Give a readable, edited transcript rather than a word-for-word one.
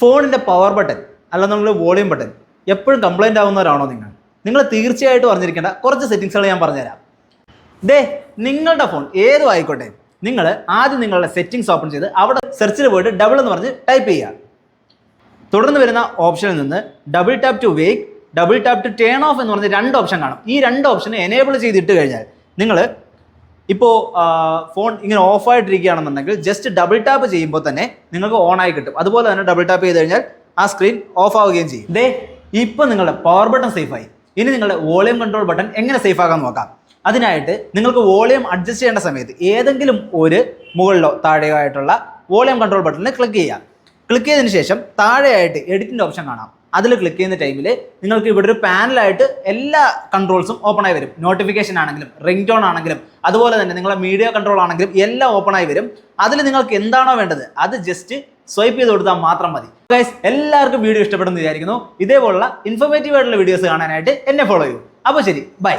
ഫോണിൻ്റെ power button അല്ല നമ്മൾ വോളിയം ബട്ടൺ എപ്പോഴും കംപ്ലൈൻ്റ് ആവുന്നവരാണോ നിങ്ങൾ തീർച്ചയായിട്ടും അറിഞ്ഞിരിക്കേണ്ട കുറച്ച് സെറ്റിങ്സുകൾ ഞാൻ പറഞ്ഞുതരാം. നിങ്ങളുടെ ഫോൺ ഏതും ആയിക്കോട്ടെ, നിങ്ങൾ ആദ്യം നിങ്ങളുടെ സെറ്റിങ്സ് ഓപ്പൺ ചെയ്ത് അവിടെ സെർച്ചിൽ പോയിട്ട് ഡബിൾ എന്ന് പറഞ്ഞ് ടൈപ്പ് ചെയ്യുക. തുടർന്ന് വരുന്ന ഓപ്ഷനിൽ നിന്ന് double tap to wake, double tap to turn off എന്ന് പറഞ്ഞ് 2 ഓപ്ഷൻ കാണും. ഈ 2 ഓപ്ഷൻ എനേബിൾ ചെയ്തിട്ട് കഴിഞ്ഞാൽ നിങ്ങൾ ഇപ്പോൾ ഫോൺ ഇങ്ങനെ ഓഫായിട്ടിരിക്കുകയാണെന്നുണ്ടെങ്കിൽ ജസ്റ്റ് ഡബിൾ ടാപ്പ് ചെയ്യുമ്പോൾ തന്നെ നിങ്ങൾക്ക് ഓണായി കിട്ടും. അതുപോലെ തന്നെ ഡബിൾ ടാപ്പ് ചെയ്ത് കഴിഞ്ഞാൽ ആ സ്ക്രീൻ ഓഫ് ആവുകയും ചെയ്യും. ഇപ്പോൾ നിങ്ങളുടെ പവർ ബട്ടൺ സേഫായി. ഇനി നിങ്ങളുടെ വോളിയം കൺട്രോൾ ബട്ടൺ എങ്ങനെ സേഫ് ആക്കാൻ നോക്കാം. അതിനായിട്ട് നിങ്ങൾക്ക് വോളിയം അഡ്ജസ്റ്റ് ചെയ്യേണ്ട സമയത്ത് ഏതെങ്കിലും ഒരു മുകളിലോ താഴെയോ ആയിട്ടുള്ള വോളിയം കൺട്രോൾ ബട്ടണിൽ ക്ലിക്ക് ചെയ്യാം. ക്ലിക്ക് ചെയ്തതിന് ശേഷം താഴെയായിട്ട് എഡിറ്റിൻ്റെ ഓപ്ഷൻ കാണാം. അതിൽ ക്ലിക്ക് ചെയ്യുന്ന ടൈമിൽ നിങ്ങൾക്ക് ഇവിടെ ഒരു പാനലായിട്ട് എല്ലാ കൺട്രോൾസും ഓപ്പൺ ആയി വരും. നോട്ടിഫിക്കേഷൻ ആണെങ്കിലും റിംഗ് ടോൺ ആണെങ്കിലും അതുപോലെ തന്നെ നിങ്ങളുടെ മീഡിയ കൺട്രോൾ ആണെങ്കിലും എല്ലാം ഓപ്പൺ ആയി വരും. അതിൽ നിങ്ങൾക്ക് എന്താണോ വേണ്ടത് അത് ജസ്റ്റ് സ്വൈപ്പ് ചെയ്ത് കൊടുത്താൽ മാത്രം മതി. ഗൈസ്, എല്ലാവർക്കും വീഡിയോ ഇഷ്ടപ്പെടുമെന്ന് വിചാരിക്കുന്നു. ഇതേപോലുള്ള ഇൻഫോർമേറ്റീവ് ആയിട്ടുള്ള വീഡിയോസ് കാണാനായിട്ട് എന്നെ ഫോളോ ചെയ്യൂ. അപ്പോൾ ശരി, ബൈ.